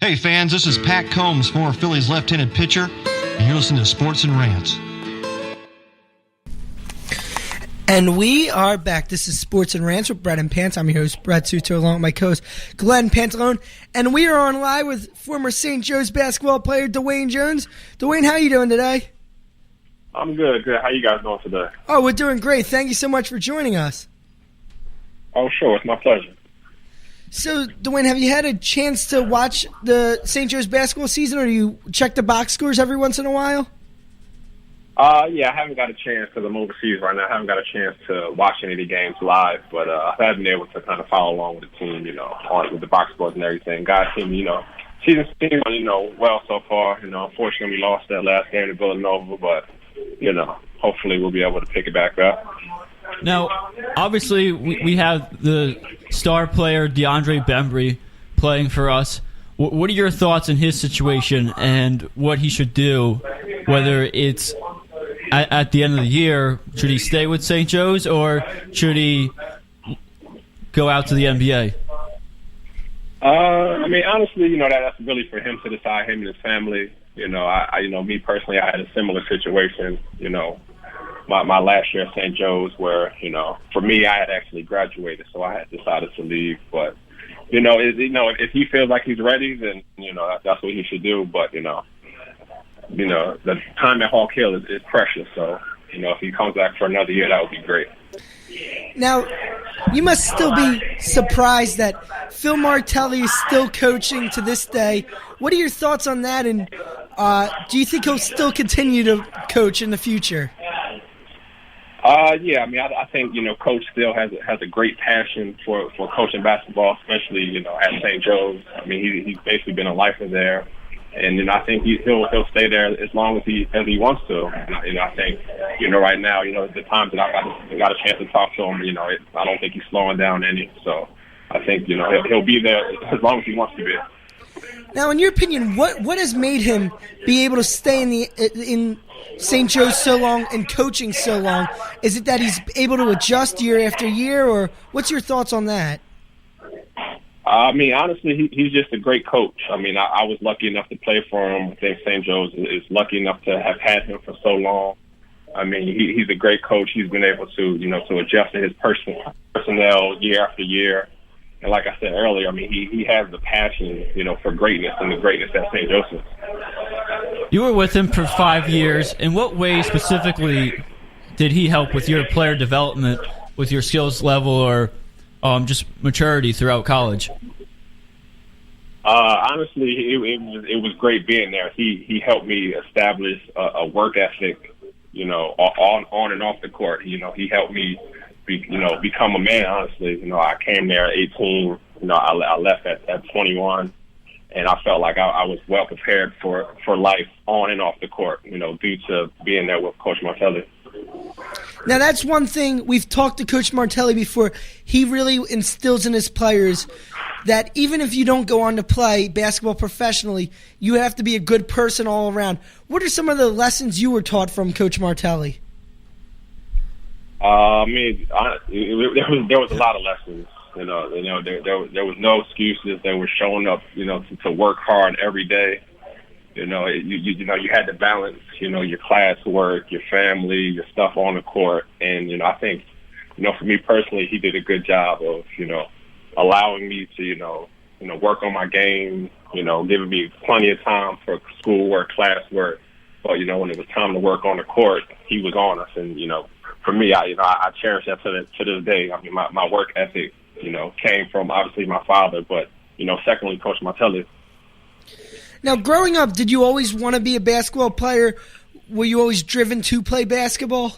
Hey fans, this is Pat Combs, former Phillies left-handed pitcher, and you're listening to Sports and Rants. And we are back. This is Sports and Rants with Brett and Pants. I'm your host, Brett Suto, along with my co-host, Glenn Pantalone. And we are on live with former St. Joe's basketball player, Dwayne Jones. Dwayne, how are you doing today? I'm good. How you guys doing today? Oh, we're doing great. Thank you so much for joining us. Oh, sure. It's my pleasure. So, Dwayne, have you had a chance to watch the St. Joe's basketball season, or do you check the box scores every once in a while? Yeah, I haven't got a chance because I'm overseas right now. I haven't got a chance to watch any of the games live, but I have been able to kind of follow along with the team, with the box scores and everything. Guys seem, season's been, well so far. Unfortunately, we lost that last game to Villanova, but, hopefully we'll be able to pick it back up. Now, obviously, we have the star player DeAndre Bembry playing for us. What are your thoughts on his situation and what he should do, whether it's at the end of the year? Should he stay with St. Joe's or should he go out to the NBA? Honestly, that's really for him to decide, him and his family. Me personally, I had a similar situation, my last year at St. Joe's where, for me, I had actually graduated, so I had decided to leave. But, if he feels like he's ready, then, that's what he should do. But, the time at Hawk Hill is precious. So, if he comes back for another year, that would be great. Now, you must still be surprised that Phil Martelli is still coaching to this day. What are your thoughts on that? And do you think he'll still continue to coach in the future? I think, Coach still has a great passion for coaching basketball, especially, at St. Joe's. He's basically been a lifer there. And, I think he'll stay there as long as he wants to. And, I think, right now, the times that I got a chance to talk to him, I don't think he's slowing down any. So I think, he'll be there as long as he wants to be. Now, in your opinion, what has made him be able to stay in St. Joe's so long and coaching so long? Is it that he's able to adjust year after year, or what's your thoughts on that? Honestly, he's just a great coach. I was lucky enough to play for him. I think St. Joe's is lucky enough to have had him for so long. He's a great coach. He's been able to, to adjust to his personnel year after year. And like I said earlier, he has the passion, for greatness and the greatness at St. Joseph's. You were with him for 5 years. In what way specifically did he help with your player development, with your skills level, or just maturity throughout college? Honestly, it was great being there. He helped me establish a work ethic, on and off the court. He helped me become a man, honestly. I came there at 18. I left at 21. And I felt like I was well prepared for life on and off the court, due to being there with Coach Martelli. Now, that's one thing. We've talked to Coach Martelli before. He really instills in his players that even if you don't go on to play basketball professionally, you have to be a good person all around. What are some of the lessons you were taught from Coach Martelli? There was a lot of lessons. There was no excuses. They were showing up, to work hard every day. You had to balance, your classwork, your family, your stuff on the court. And, I think, for me personally, he did a good job of, allowing me to, work on my game, giving me plenty of time for schoolwork, classwork. But, when it was time to work on the court, he was on us. And, for me, I cherish that to this day. My work ethic, came from obviously my father, but, secondly, Coach Martelli. Now, growing up, did you always want to be a basketball player? Were you always driven to play basketball?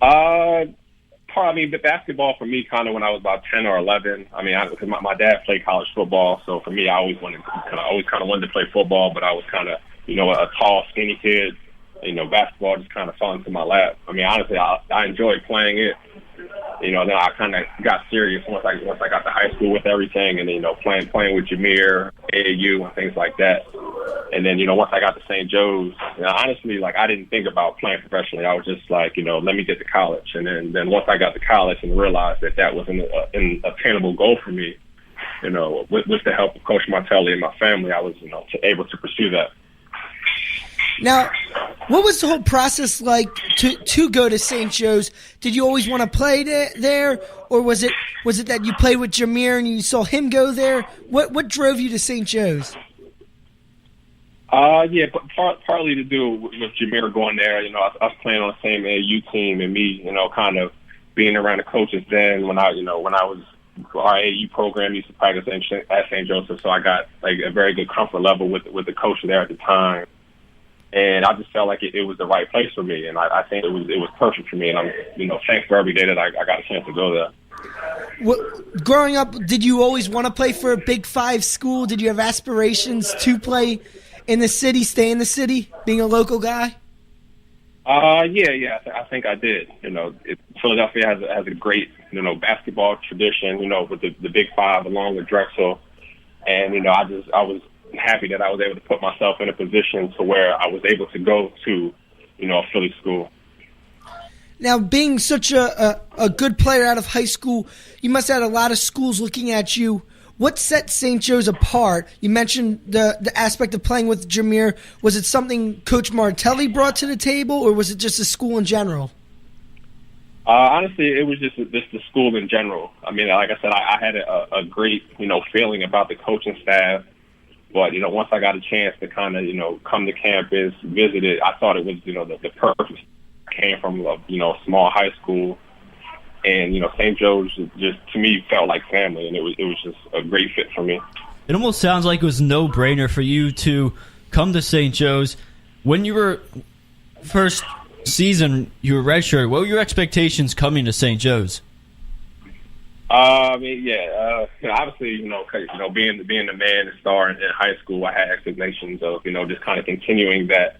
The basketball for me kind of when I was about 10 or 11. Because my dad played college football, so for me, I always wanted to play football, but I was kind of, a tall, skinny kid. Basketball just kind of fell into my lap. Honestly, I enjoyed playing it. Then I kind of got serious once I got to high school with everything, and playing with Jameer, AAU, and things like that. And then once I got to St. Joe's, honestly, I didn't think about playing professionally. I was just let me get to college. And then once I got to college and realized that was an attainable goal for me, with the help of Coach Martelli and my family, I was, able to pursue that. Now, what was the whole process like to go to St. Joe's? Did you always want to play there, or was it that you played with Jameer and you saw him go there? What drove you to St. Joe's? Yeah, partly to do with Jameer going there. I was playing on the same AAU team, and me, kind of being around the coaches then. When I was our AAU program used to practice at St. Joseph, so I got like a very good comfort level with the coach there at the time. And I just felt like it was the right place for me, and I think it was perfect for me. And I'm thankful every day that I got a chance to go there. Growing up, did you always want to play for a Big 5 school? Did you have aspirations to play in the city, stay in the city, being a local guy? Yeah. I think I did. Philadelphia has a great basketball tradition. With the Big 5 along with Drexel, and I was happy that I was able to put myself in a position to where I was able to go to, a Philly school. Now, being such a good player out of high school, you must have had a lot of schools looking at you. What set St. Joe's apart? You mentioned the aspect of playing with Jameer. Was it something Coach Martelli brought to the table, or was it just the school in general? Honestly, it was just the school in general. I mean, like I said, I had a great, feeling about the coaching staff. But, once I got a chance to kind of, come to campus, visit it, I thought it was, the perfect. I came from a, small high school. And, St. Joe's just, to me, felt like family. And it was just a great fit for me. It almost sounds like it was a no-brainer for you to come to St. Joe's. When you were first season, you were redshirted. What were your expectations coming to St. Joe's? Obviously, being the man, the star in high school, I had expectations of, just kind of continuing that,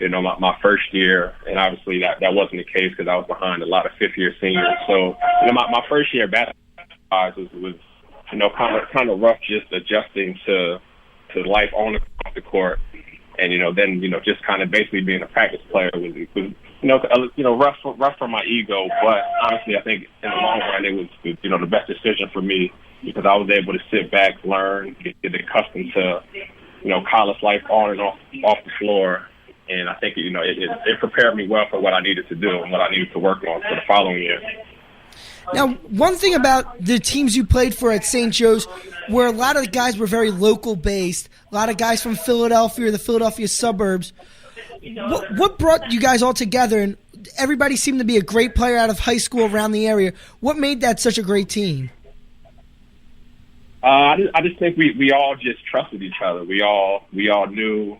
my first year. And obviously that wasn't the case because I was behind a lot of fifth-year seniors. So, my first year basketball was kind of rough, just adjusting to life on the court. And, then, just kind of basically being a practice player was rough for my ego, but honestly, I think in the long run, it was, the best decision for me because I was able to sit back, learn, get accustomed to, college life on and off the floor, and I think, it prepared me well for what I needed to do and what I needed to work on for the following year. Now, one thing about the teams you played for at St. Joe's, where a lot of the guys were very local-based, a lot of guys from Philadelphia or the Philadelphia suburbs. What brought you guys all together? And everybody seemed to be a great player out of high school around the area. What made that such a great team? I just think we all just trusted each other. We all knew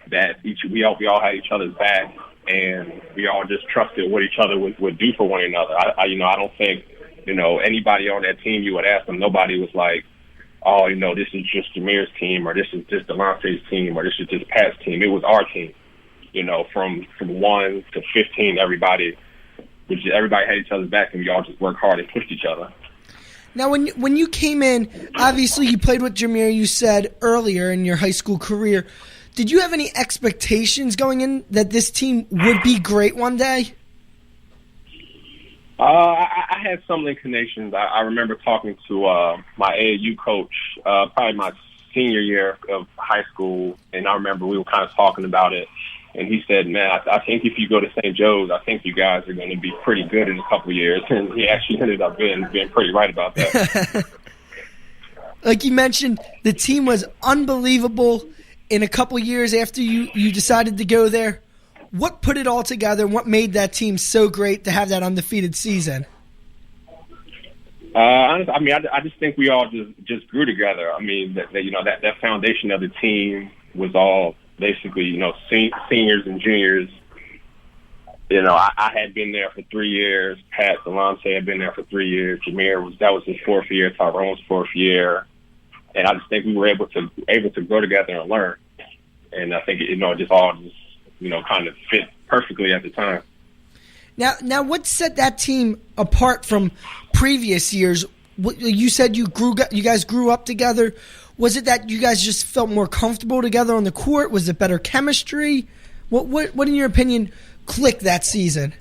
that we all had each other's back, and we all just trusted what each other would do for one another. I don't think anybody on that team you would ask them. Nobody was like, oh, this is just Jameer's team, or this is just Delonte's team, or this is just Pat's team. It was our team. From 1 to 15, everybody had each other's back, and we all just worked hard and pushed each other. Now, when you came in, obviously you played with Jameer, you said earlier in your high school career. Did you have any expectations going in that this team would be great one day? I had some inclinations. I remember talking to my AAU coach, probably my senior year of high school, and I remember we were kind of talking about it. And he said, man, I think if you go to St. Joe's, I think you guys are going to be pretty good in a couple of years. And he actually ended up being pretty right about that. Like you mentioned, the team was unbelievable in a couple of years after you decided to go there. What put it all together and what made that team so great to have that undefeated season? Honestly, I just think we all just grew together. I mean, that foundation of the team was all basically, seniors and juniors. I had been there for 3 years. Pat Delonte had been there for 3 years. Jameer that was his fourth year. Tyrone's fourth year, and I just think we were able to grow together and learn. And I think just kind of fit perfectly at the time. Now, what set that team apart from previous years? You said you guys grew up together. Was it that you guys just felt more comfortable together on the court? Was it better chemistry? What in your opinion, clicked that season?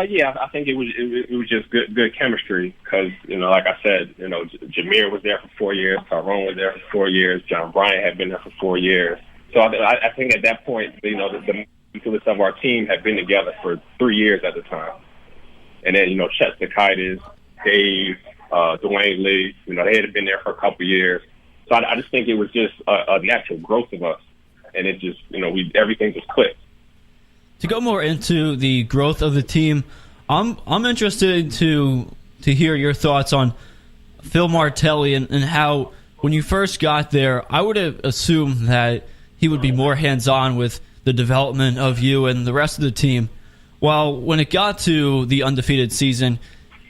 Yeah, I think it was just good chemistry because, like I said, Jameer was there for 4 years, Tyrone was there for 4 years, John Bryant had been there for 4 years. So I think at that point, the nucleus of our team had been together for 3 years at the time. And then, Chet Stokaitis, Dave, Dwayne Lee, they had been there for a couple years. So I just think it was just a natural growth of us. And it just, everything just clicked. To go more into the growth of the team, I'm interested to hear your thoughts on Phil Martelli and how, when you first got there, I would have assumed that he would be more hands-on with the development of you and the rest of the team. While when it got to the undefeated season,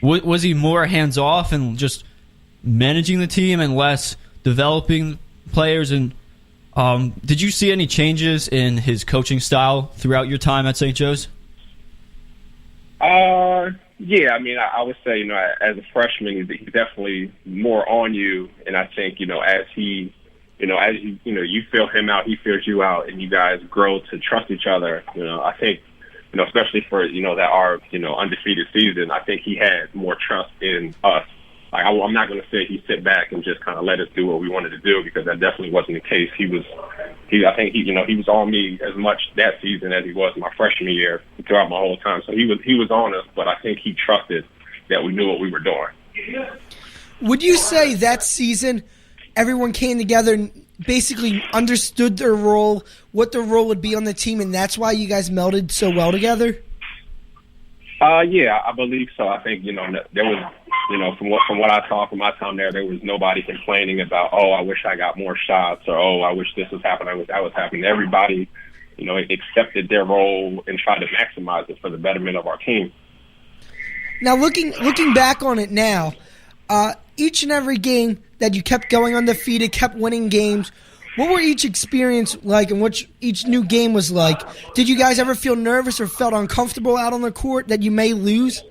was he more hands-off and just managing the team and less developing players? And did you see any changes in his coaching style throughout your time at St. Joe's? Yeah, I mean, I would say, as a freshman, he's definitely more on you. And I think, as he, as you feel him out, he feels you out, and you guys grow to trust each other. I think, especially for, that our, undefeated season, I think he had more trust in us. Like, I'm not going to say he sit back and just kind of let us do what we wanted to do, because that definitely wasn't the case. I think he was on me as much that season as he was my freshman year throughout my whole time. So he was on us, but I think he trusted that we knew what we were doing. Would you say that season everyone came together and basically understood their role, what their role would be on the team, and that's why you guys melded so well together? Yeah, I believe so. I think, there was, from what I saw from my time there was nobody complaining about, oh, I wish I got more shots, or, oh, I wish this was happening, I wish that was happening. Everybody, accepted their role and tried to maximize it for the betterment of our team. Now, looking back on it now, each and every game that you kept going undefeated, kept winning games, what were each experience like, and what each new game was like? Did you guys ever feel nervous or felt uncomfortable out on the court that you may lose?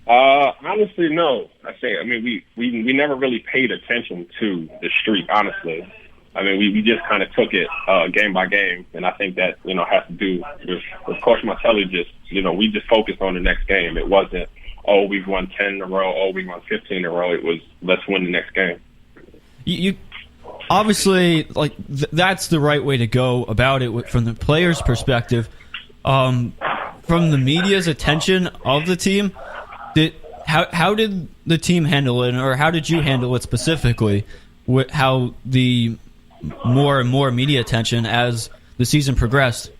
Honestly, no. I mean, we never really paid attention to the streak, honestly. I mean, we just kind of took it game by game, and I think that, has to do with Coach Martelli. We just focused on the next game. It wasn't, oh, we've won 10 in a row, oh, we won 15 in a row. It was, let's win the next game. You obviously, that's the right way to go about it from the player's perspective. From the media's attention of the team, how did the team handle it, or how did you handle it specifically? How the more and more media attention as the season progressed?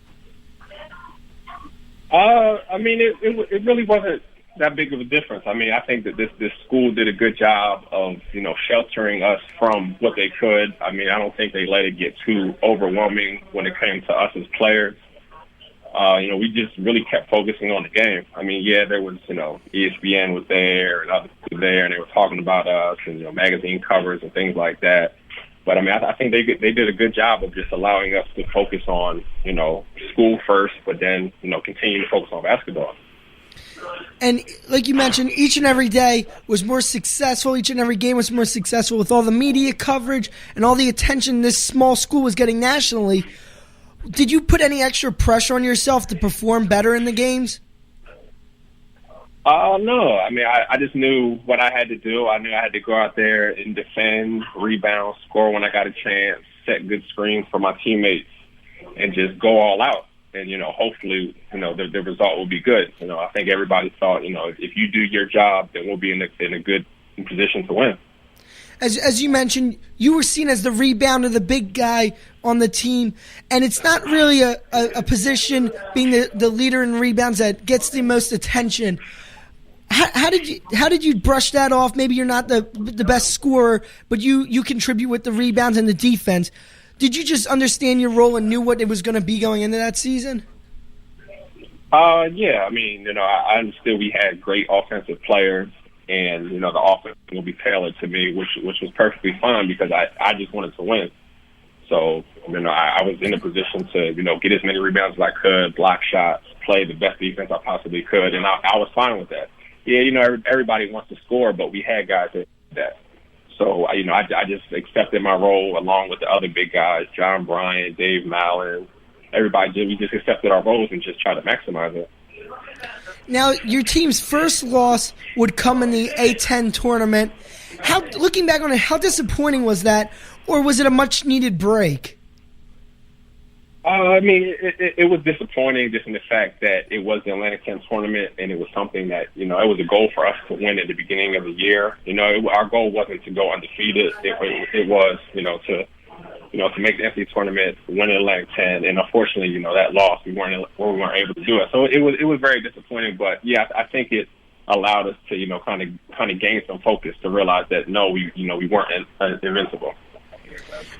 I mean, it really wasn't that big of a difference. I mean, I think that this school did a good job of, sheltering us from what they could. I mean, I don't think they let it get too overwhelming when it came to us as players. We just really kept focusing on the game. I mean, yeah, there was, ESPN was there and others were there, and they were talking about us and, magazine covers and things like that. But, I mean, I think they did a good job of just allowing us to focus on, school first, but then, continue to focus on basketball. And like you mentioned, each and every day was more successful. Each and every game was more successful with all the media coverage and all the attention this small school was getting nationally. Did you put any extra pressure on yourself to perform better in the games? No. I mean, I just knew what I had to do. I knew I had to go out there and defend, rebound, score when I got a chance, set good screens for my teammates, and just go all out. And, hopefully, the result will be good. I think everybody thought, if you do your job, then we'll be in a good position to win. As you mentioned, you were seen as the rebounder, the big guy on the team, and it's not really a position, being the leader in rebounds, that gets the most attention. How did you brush that off? Maybe you're not the best scorer, but you contribute with the rebounds and the defense. Did you just understand your role and knew what it was going to be going into that season? Yeah. I mean, I understood we had great offensive players, and, the offense will be tailored to me, which was perfectly fine because I just wanted to win. So, I was in a position to, get as many rebounds as I could, block shots, play the best defense I possibly could, and I was fine with that. Yeah, everybody wants to score, but we had guys that did that. So, I just accepted my role along with the other big guys, John Bryant, Dave Mallon, everybody. We just accepted our roles and just tried to maximize it. Now, your team's first loss would come in the A10 tournament. Looking back on it, how disappointing was that, or was it a much-needed break? I mean, it was disappointing just in the fact that it was the Atlantic 10 tournament, and it was something that, it was a goal for us to win at the beginning of the year. Our goal wasn't to go undefeated. It was, to make the NCAA tournament, win the Atlantic 10, and unfortunately, that loss, we weren't able to do it. So it was very disappointing, but yeah, I think it allowed us to, kind of gain some focus to realize that no, we weren't invincible.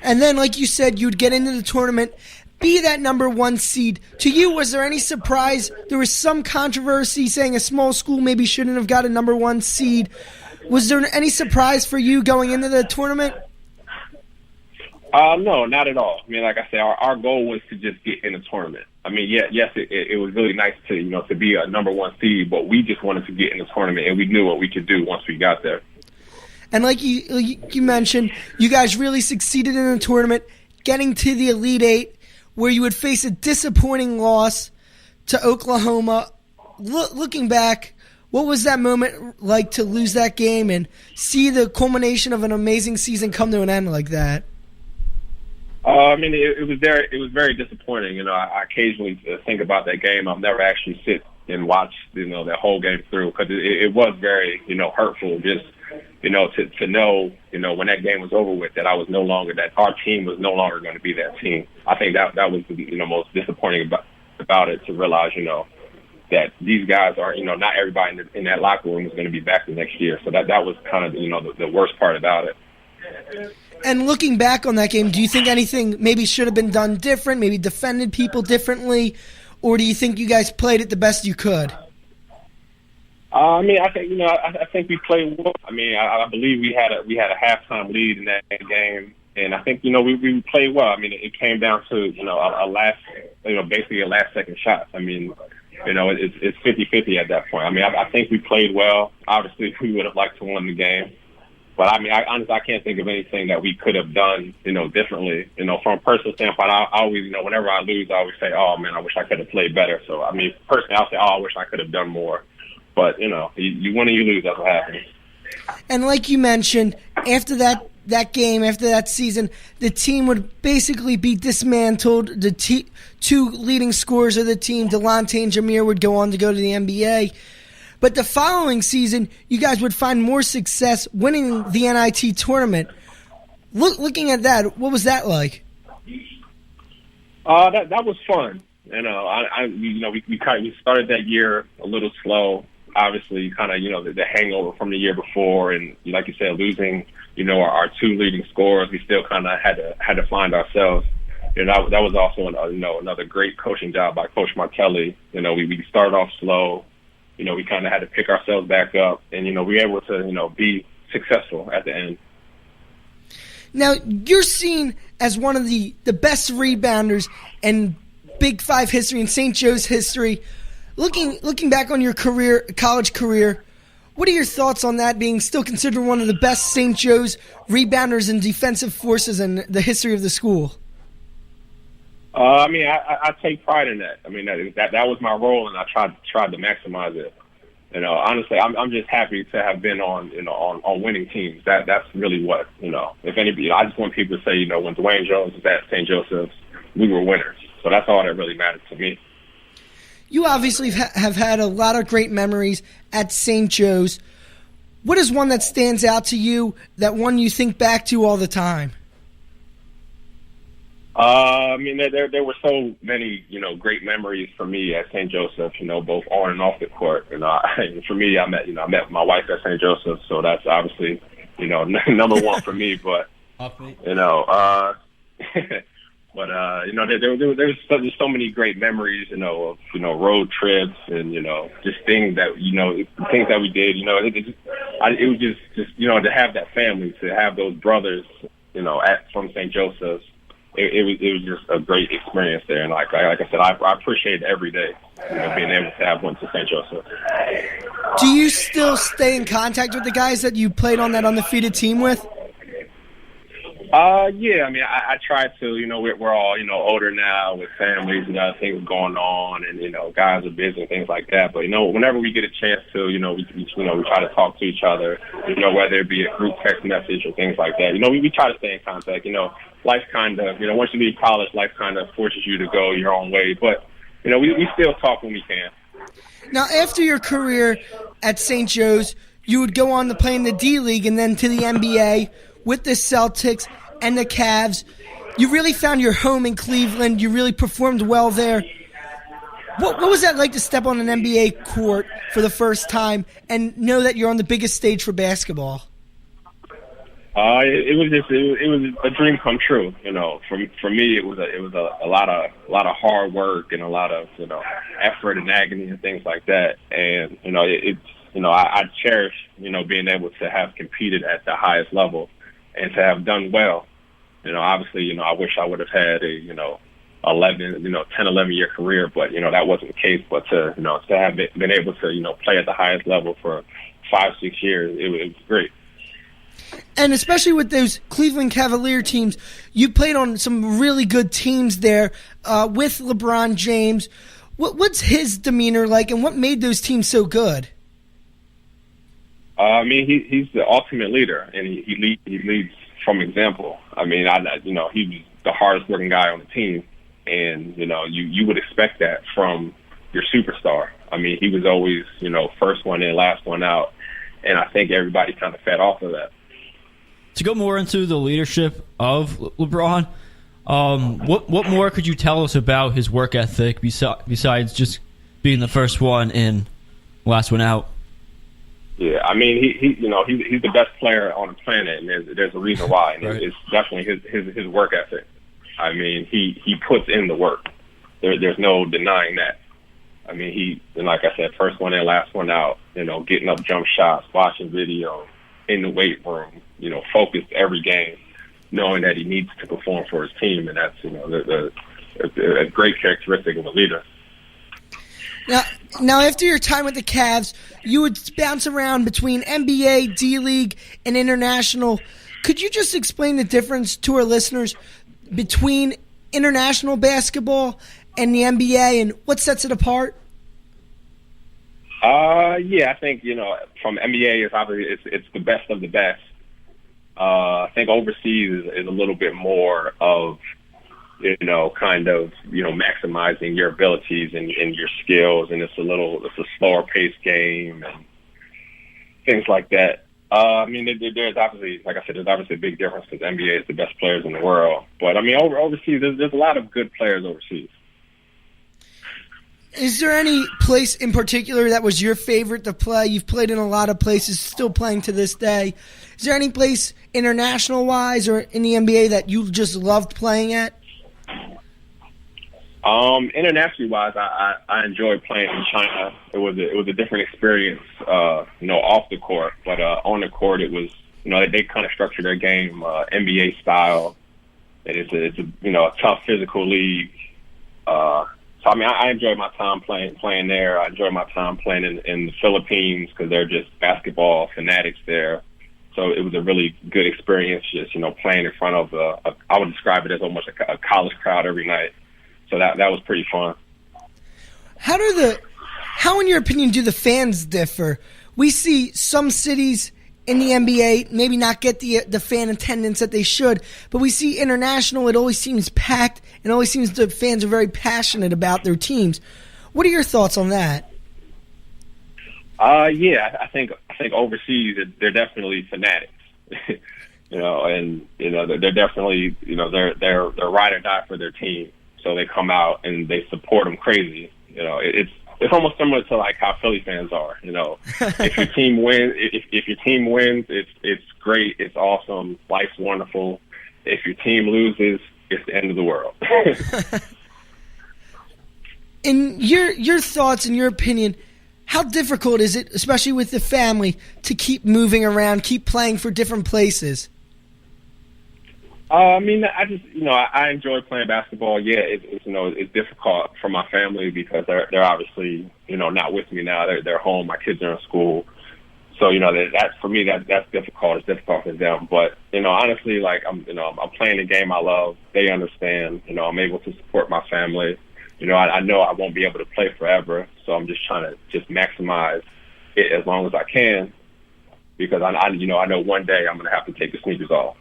And then, like you said, you'd get into the tournament, be that number one seed. To you, was there any surprise? There was some controversy saying a small school maybe shouldn't have got a number one seed. Was there any surprise for you going into the tournament? No, not at all. I mean, like I said, our goal was to just get in the tournament. I mean, yes, it was really nice to, to be a number one seed, but we just wanted to get in the tournament, and we knew what we could do once we got there. And like you mentioned, you guys really succeeded in the tournament, getting to the Elite Eight, where you would face a disappointing loss to Oklahoma. Looking back, what was that moment like to lose that game and see the culmination of an amazing season come to an end like that? I mean, it was very disappointing. I occasionally think about that game. I've never actually sit and watch, that whole game through, because it was very, hurtful. Just, to know, when that game was over with, that our team was no longer going to be that team. I think that was the, most disappointing about it, to realize, that these guys are, not everybody in that locker room is going to be back the next year. So that was kind of, the worst part about it. And looking back on that game, do you think anything maybe should have been done different, maybe defended people differently, or do you think you guys played it the best you could? I mean, I think I think we played well. I mean, I believe we had a halftime lead in that game, and I think we played well. I mean, it came down to basically a last second shot. I mean, it's 50-50 at that point. I mean, I think we played well. Obviously, we would have liked to win the game. But I mean, honestly, I can't think of anything that we could have done, differently. From a personal standpoint, I always, whenever I lose, I always say, "Oh man, I wish I could have played better." So I mean, personally, I'll say, "Oh, I wish I could have done more." But you win and you lose. That's what happens. And like you mentioned, after that game, after that season, the team would basically be dismantled. The two leading scorers of the team, Delonte and Jameer, would go on to go to the NBA. But the following season, you guys would find more success winning the NIT tournament. Looking at that, what was that like? That was fun. We started that year a little slow. Obviously, kind of the hangover from the year before, and like you said, losing our two leading scorers, we still kind of had to find ourselves. That was also another great coaching job by Coach Martelli. We started off slow. We kind of had to pick ourselves back up, and, we were able to, be successful at the end. Now, you're seen as one of the best rebounders in Big Five history and St. Joe's history. Looking back on your college career, what are your thoughts on that, being still considered one of the best St. Joe's rebounders and defensive forces in the history of the school? I mean, I take pride in that. I mean, that was my role, and I tried to maximize it. Honestly, I'm just happy to have been on winning teams. That's really what, if anybody, I just want people to say, when Dwayne Jones was at St. Joseph's, we were winners. So that's all that really matters to me. You obviously have had a lot of great memories at St. Joe's. What is one that stands out to you, that one you think back to all the time? I mean, there were so many, great memories for me at St. Joseph, both on and off the court. For me, I met my wife at St. Joseph, so that's obviously, number one for me. But, there's so many great memories, of, road trips and, just things that we did, it was just, to have that family, to have those brothers, from St. Joseph's. It was just a great experience there, and like I said, I appreciate it every day, being able to have one to St. Joseph. Do you still stay in contact with the guys that you played on that undefeated team with? Yeah, I mean, I try to, we're all, older now with families and other things going on, and, guys are busy and things like that. But, whenever we get a chance to, we try to talk to each other, whether it be a group text message or things like that. We try to stay in contact. Life kind of, once you leave college, life kind of forces you to go your own way. But, we still talk when we can. Now, after your career at St. Joe's, you would go on to play in the D-League and then to the NBA with the Celtics and the Cavs. You really found your home in Cleveland. You really performed well there. What was that like to step on an NBA court for the first time and know that you're on the biggest stage for basketball? It was a dream come true. For me, it was a lot of hard work and a lot of effort and agony and things like that. And I cherish being able to have competed at the highest level and to have done well. Obviously, I wish I would have had a 10-11 year career, but that wasn't the case. But to have been able to play at the highest level for 5-6 years, it was great. And especially with those Cleveland Cavalier teams, you played on some really good teams there with LeBron James. What's his demeanor like, and what made those teams so good? I mean, he's the ultimate leader, and he leads from example. I mean, he was the hardest working guy on the team, and you would expect that from your superstar. I mean, he was always first one in, last one out, and I think everybody kind of fed off of that. To go more into the leadership of LeBron, what more could you tell us about his work ethic besides just being the first one in, last one out? Yeah, I mean, he's the best player on the planet, and there's a reason why, and it's definitely his work ethic. I mean, he puts in the work. There's no denying that. I mean, like I said, first one in, last one out. Getting up jump shots, watching video, in the weight room. Focused every game, knowing that he needs to perform for his team, and that's a great characteristic of a leader. Now, after your time with the Cavs, you would bounce around between NBA, D-League, and international. Could you just explain the difference to our listeners between international basketball and the NBA, and what sets it apart? Yeah, I think from NBA, it's the best of the best. I think overseas is a little bit more of kind of maximizing your abilities and your skills, and it's a slower paced game and things like that. I mean, there's obviously, like I said, there's obviously a big difference because NBA is the best players in the world. But I mean, overseas, there's a lot of good players overseas. Is there any place in particular that was your favorite to play? You've played in a lot of places, still playing to this day. Is there any place international-wise or in the NBA that you just loved playing at? Internationally-wise, I enjoyed playing in China. It was a different experience, off the court. But on the court, it was, they kind of structure their game NBA style. And it's a tough physical league. So, I mean, I enjoyed my time playing there. I enjoyed my time playing in the Philippines because they're just basketball fanatics there. So it was a really good experience just, playing in front of I would describe it as almost a college crowd every night. So that was pretty fun. How, in your opinion, do the fans differ? We see some cities in the NBA maybe not get the fan attendance that they should, but we see international, it always seems packed, and always seems the fans are very passionate about their teams. What are your thoughts on that? Yeah, I think overseas they're definitely fanatics, and they're definitely they're ride or die for their team, so they come out and they support them crazy. It's almost similar to like how Philly fans are. If your team wins, if your team wins, it's great, it's awesome, life's wonderful. If your team loses, it's the end of the world. In your thoughts and your opinion, how difficult is it, especially with the family, to keep moving around, keep playing for different places? I mean, I enjoy playing basketball. Yeah, it's difficult for my family because they're obviously, not with me now. They're home. My kids are in school. So, that for me, that's difficult. It's difficult for them. But, honestly, like, I'm playing the game I love. They understand. I'm able to support my family. I know I won't be able to play forever. So I'm just trying to just maximize it as long as I can, because I know one day I'm going to have to take the sneakers off.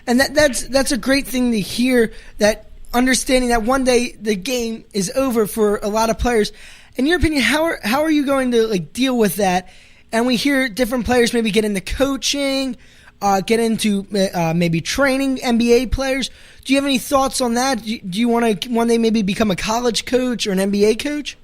And that's a great thing to hear, that understanding that one day the game is over for a lot of players. In your opinion, how are you going to deal with that? And we hear different players maybe get into coaching, get into maybe training NBA players. Do you have any thoughts on that? Do you want to one day maybe become a college coach or an NBA coach?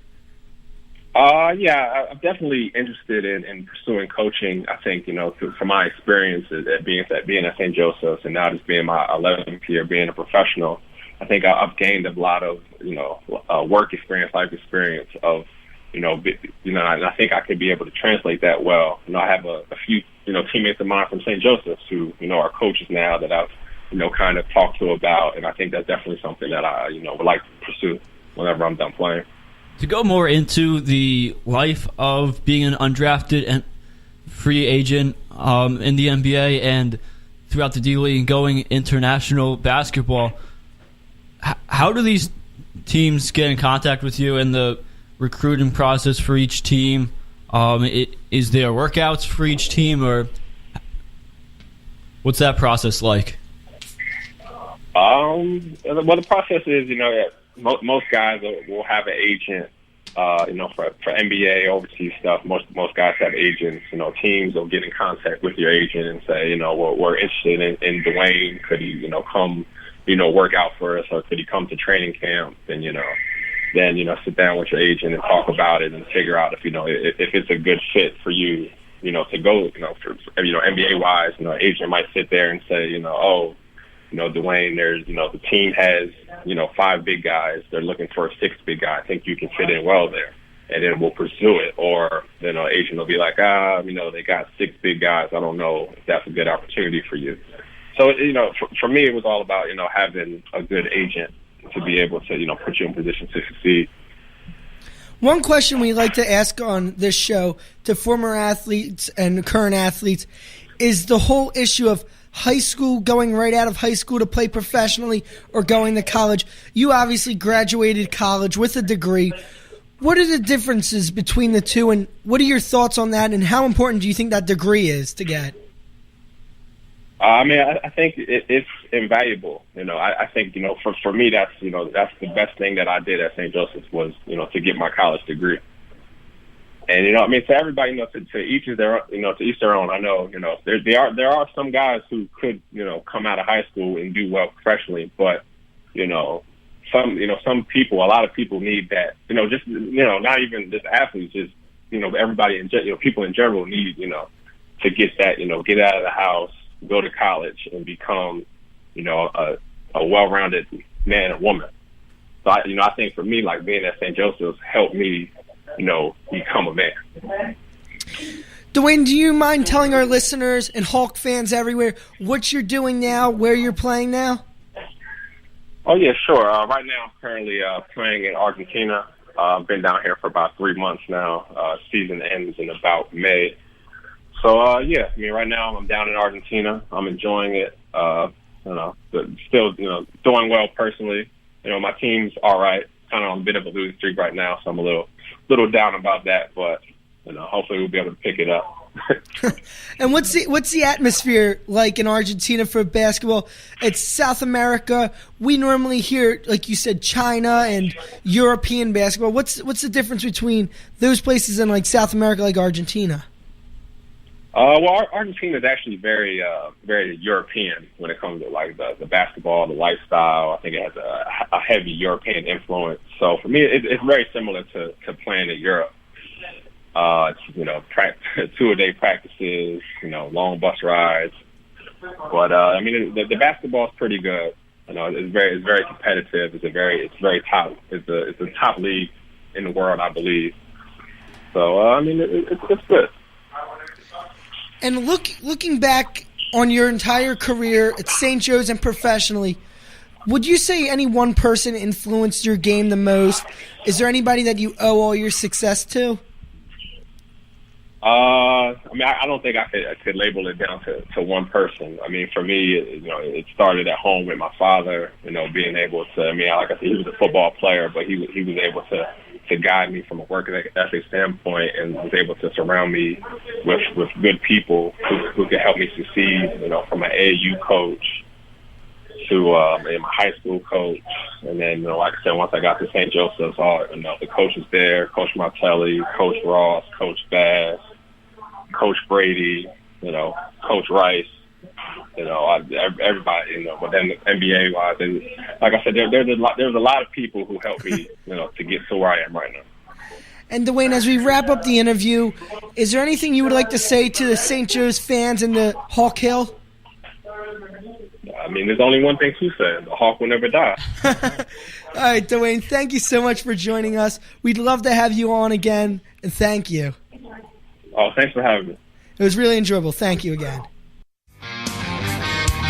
Yeah, I'm definitely interested in pursuing coaching. I think, from my experience at being at St. Joseph's, and now just being my 11th year being a professional, I think I've gained a lot of, work experience, life experience of, and I think I could be able to translate that well. I have a few, teammates of mine from St. Joseph's who, are coaches now that I've, kind of talked to about, and I think that's definitely something that I, would like to pursue whenever I'm done playing. To go more into the life of being an undrafted and free agent in the NBA and throughout the D League and going international basketball, how do these teams get in contact with you and the recruiting process for each team? Is there workouts for each team, or what's that process like? Well, the process is, most guys will have an agent, for NBA overseas stuff. Most guys have agents. Teams will get in contact with your agent and say, we're interested in Dwayne. Could he, come, work out for us, or could he come to training camp? And, then, sit down with your agent and talk about it and figure out if it's a good fit for you, to go, for NBA wise. Agent might sit there and say, Dwayne, there's, the team has, 5 big guys. They're looking for a 6th big guy. I think you can fit in well there. And then we'll pursue it. Or then an agent will be like, they got 6 big guys. I don't know if that's a good opportunity for you. So, for me, it was all about, having a good agent to be able to, put you in position to succeed. One question we like to ask on this show to former athletes and current athletes is the whole issue of high school, going right out of high school to play professionally, or going to college. You obviously graduated college with a degree. What are the differences between the two, and what are your thoughts on that, and how important do you think that degree is to get? I think it's invaluable. I think, for me, that's the best thing that I did at St. Joseph's was, to get my college degree. And, to everybody, to each their own. I know, there are some guys who could, come out of high school and do well professionally, but, some people, a lot of people need that, just, not even just athletes, just, everybody, people in general need, to get that, get out of the house, go to college and become, a well-rounded man or woman. So, I think for me, like being at St. Joseph's helped me, become a man. Dwayne, do you mind telling our listeners and Hawk fans everywhere what you're doing now, where you're playing now? Oh, yeah, sure. Right now I'm currently playing in Argentina. I've been down here for about 3 months now. Season ends in about May. So, right now I'm down in Argentina. I'm enjoying it. Still, doing well personally. My team's all right. Kind of on a bit of a losing streak right now, so I'm a little down about that. But, hopefully we'll be able to pick it up. And what's the atmosphere like in Argentina for basketball? It's South America. We normally hear, like you said, China and European basketball. What's the difference between those places and like South America, like Argentina? Well, Argentina is actually very, very European when it comes to like the basketball, the lifestyle. I think it has a heavy European influence. So for me, it's very similar to playing in Europe. It's, 2-a-day practices, long bus rides. But the basketball is pretty good. It's very competitive. It's very top. It's a top league in the world, I believe. So it's good. And looking back on your entire career at St. Joe's and professionally, would you say any one person influenced your game the most? Is there anybody that you owe all your success to? I mean, I don't think I could label it down to one person. I mean, for me, it started at home with my father. Being able to. I mean, like I said, he was a football player, but he was able to guide me from a work ethic standpoint, and was able to surround me with good people who could help me succeed. From an AAU coach to my high school coach, and then like I said, once I got to St. Joseph's, the coaches there, Coach Martelli, Coach Ross, Coach Bass, Coach Brady, Coach Rice, everybody, but then NBA wise, and like I said, there's a lot of people who helped me, to get to where I am right now. And Dwayne, as we wrap up the interview, is there anything you would like to say to the St. Joe's fans in the Hawk Hill? I mean, there's only one thing to say: the Hawk will never die. All right, Dwayne, thank you so much for joining us. We'd love to have you on again, and thank you. Oh, thanks for having me. It was really enjoyable. Thank you again.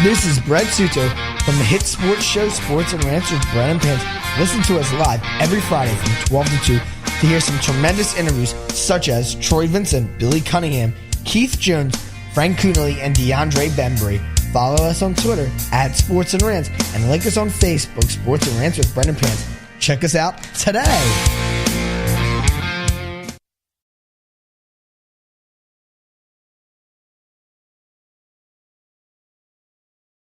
This is Brett Suter from the hit sports show Sports and Rants with Brett and Pants. Listen to us live every Friday from 12 to 2 to hear some tremendous interviews such as Troy Vincent, Billy Cunningham, Keith Jones, Frank Coonelly, and DeAndre Bembry. Follow us on Twitter at Sports and Rants and like us on Facebook, Sports and Rants with Brett and Pants. Check us out today.